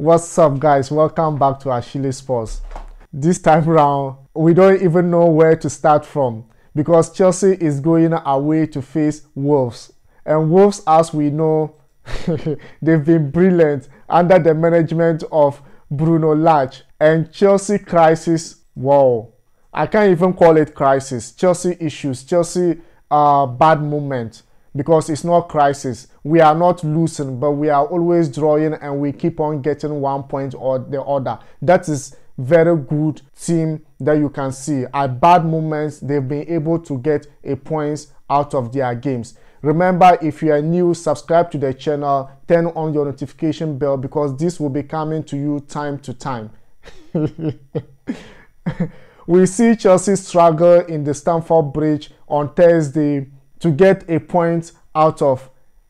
What's up, guys? Welcome back to Achille Sports. This time around, we don't even know where to start from because Chelsea is going away to face Wolves. And Wolves, as we know, they've been brilliant under the management of Bruno Lage. And Chelsea crisis, wow. I can't even call it crisis. Chelsea issues, Chelsea bad moment. Because it's not crisis. We are not losing, but we are always drawing and we keep on getting 1 point or the other. That is very good team that you can see. At bad moments, they've been able to get a points out of their games. Remember, if you are new, subscribe to the channel, turn on your notification bell because this will be coming to you time to time. We see Chelsea struggle in the Stamford Bridge on Thursday to get a point out of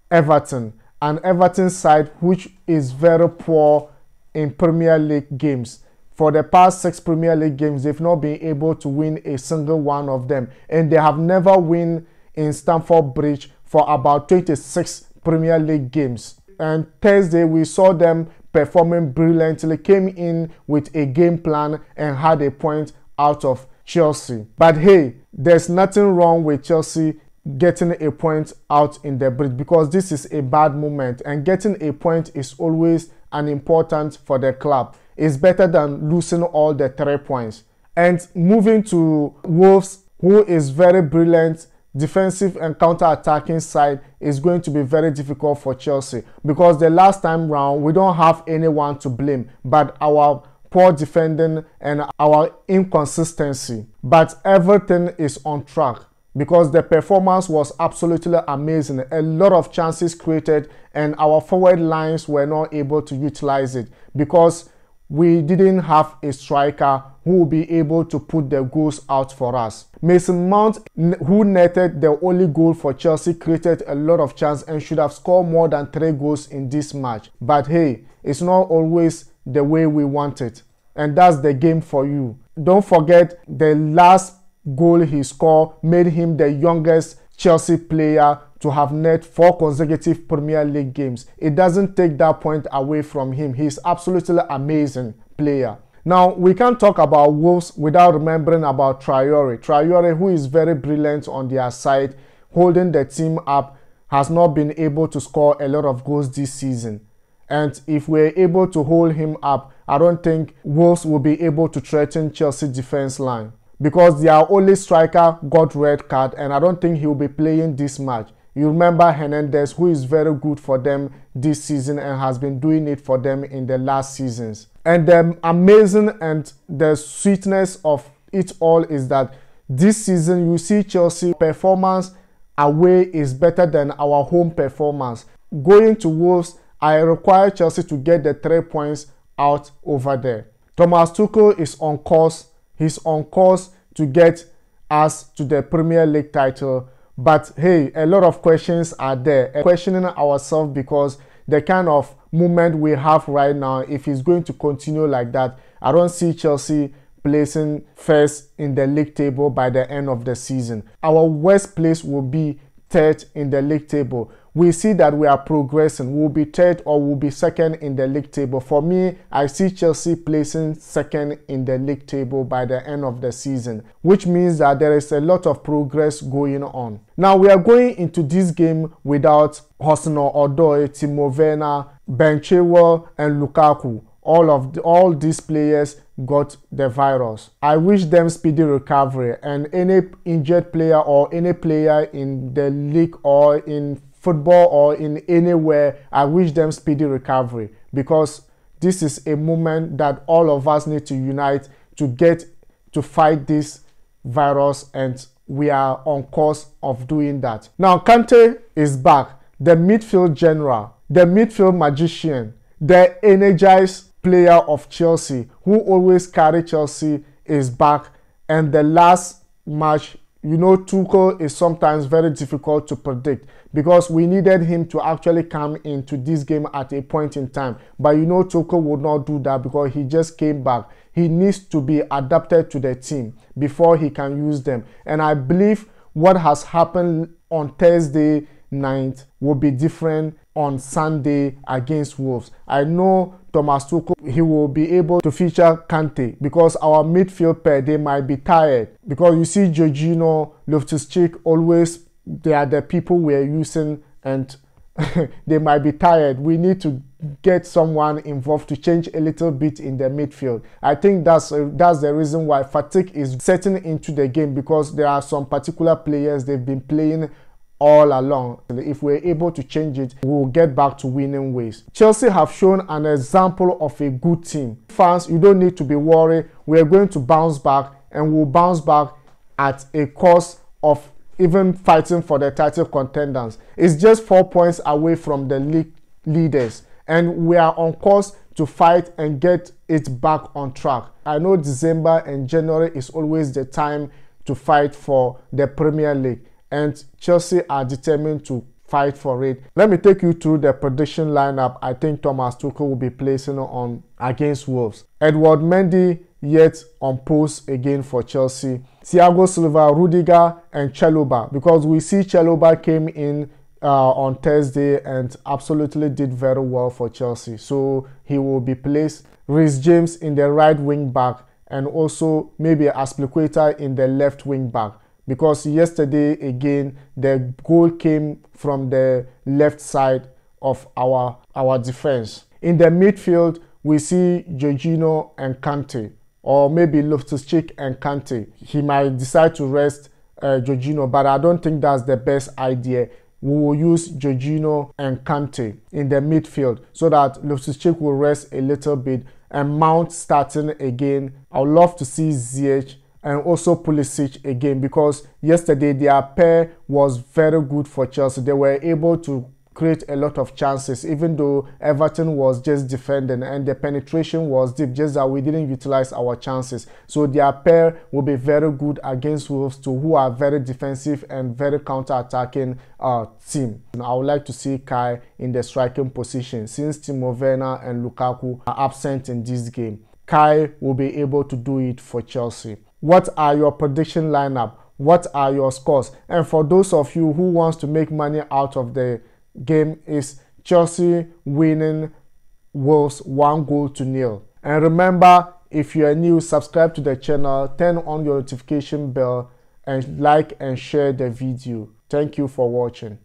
Everton, an Everton side which is very poor in Premier League games. For the past 6 Premier League games, they've not been able to win a single one of them, and they have never won in Stamford Bridge for about 26 Premier League games. And Thursday, we saw them performing brilliantly, came in with a game plan and had a point out of Chelsea. But hey, there's nothing wrong with Chelsea getting a point out in the bridge because this is a bad moment, and getting a point is always an important for the club. It's better than losing all the 3 points. And moving to Wolves, who is very brilliant defensive and counter-attacking side, is going to be very difficult for Chelsea because the last time round we don't have anyone to blame but our poor defending and our inconsistency. But everything is on track because the performance was absolutely amazing. A lot of chances created and our forward lines were not able to utilize it because we didn't have a striker who will be able to put the goals out for us. Mason Mount, who netted the only goal for Chelsea, created a lot of chance and should have scored more than 3 goals in this match. But hey, it's not always the way we want it. And that's the game for you. Don't forget the last goal he scored made him the youngest Chelsea player to have net 4 consecutive Premier League games. It doesn't take that point away from him. He's absolutely amazing player. Now, we can't talk about Wolves without remembering about Traore. Traore, who is very brilliant on their side, holding the team up, has not been able to score a lot of goals this season. And if we're able to hold him up, I don't think Wolves will be able to threaten Chelsea defense line because their only striker got red card and I don't think he will be playing this match. You remember Hernandez, who is very good for them this season and has been doing it for them in the last seasons. And the amazing and the sweetness of it all is that this season you see Chelsea performance away is better than our home performance. Going to Wolves, I require Chelsea to get the 3 points out over there. Thomas Tuchel is on course. He's on course to get us to the Premier League title. But hey, a lot of questions are there. Questioning ourselves because the kind of movement we have right now, if he's going to continue like that, I don't see Chelsea placing first in the league table by the end of the season. Our worst place will be 3rd in the league table. We see that we are progressing. We'll be 3rd or we'll be 2nd in the league table. For me, I see Chelsea placing 2nd in the league table by the end of the season, which means that there is a lot of progress going on. Now, we are going into this game without Hudson or Odoi, Timo, Werner, Chilwell, and Lukaku. All these players got the virus. I wish them speedy recovery, and any injured player or any player in the league or in football or in anywhere, I wish them speedy recovery because this is a moment that all of us need to unite to fight this virus, and we are on course of doing that. Now, Kante is back, the midfield general, the midfield magician, the energized player of Chelsea who always carry Chelsea is back. And the last match, you know, Tuchel is sometimes very difficult to predict because we needed him to actually come into this game at a point in time. But you know, Tuchel would not do that because he just came back. He needs to be adapted to the team before he can use them. And I believe what has happened on Thursday night will be different on Sunday against Wolves. I know Thomas Tuchel, he will be able to feature Kante because our midfield pair, they might be tired. Because you see Jorginho, Loftus-Cheek, always they are the people we're using and they might be tired. We need to get someone involved to change a little bit in the midfield. I think that's the reason why fatigue is setting into the game, because there are some particular players they've been playing all along. If we're able to change it, we'll get back to winning ways. Chelsea have shown an example of a good team. Fans, you don't need to be worried. We're going to bounce back, and we'll bounce back at a cost of even fighting for the title contenders. It's just 4 points away from the league leaders, and we are on course to fight and get it back on track. I know December and January is always the time to fight for the Premier League, and Chelsea are determined to fight for it. Let me take you through the prediction lineup I think Thomas Tuchel will be placing on against Wolves. Edouard Mendy yet on post again for Chelsea. Thiago Silva, Rudiger and Chalobah, because we see Chalobah came in on Thursday and absolutely did very well for Chelsea, so he will be placed. Reece James in the right wing back, and also maybe Aspilicueta in the left wing back, because yesterday again the goal came from the left side of our defense. In the midfield we see Jorginho and Kante, or maybe Loftus-Cheek and Kante. He might decide to rest Jorginho, but I don't think that's the best idea. We will use Jorginho and Kante in the midfield so that Loftus-Cheek will rest a little bit, and Mount starting again. I would love to see Ziyech and also Pulisic again, because yesterday their pair was very good for Chelsea. They were able to create a lot of chances, even though Everton was just defending and the penetration was deep, just that we didn't utilize our chances. So their pair will be very good against Wolves too, who are very defensive and very counter-attacking team. I would like to see Kai in the striking position, since Timo, Werner and Lukaku are absent in this game. Kai will be able to do it for Chelsea. What are your prediction lineup? What are your scores? And for those of you who wants to make money out of the game, is Chelsea winning Wolves 1-0. And remember, if you are new, subscribe to the channel, turn on your notification bell, and like and share the video. Thank you for watching.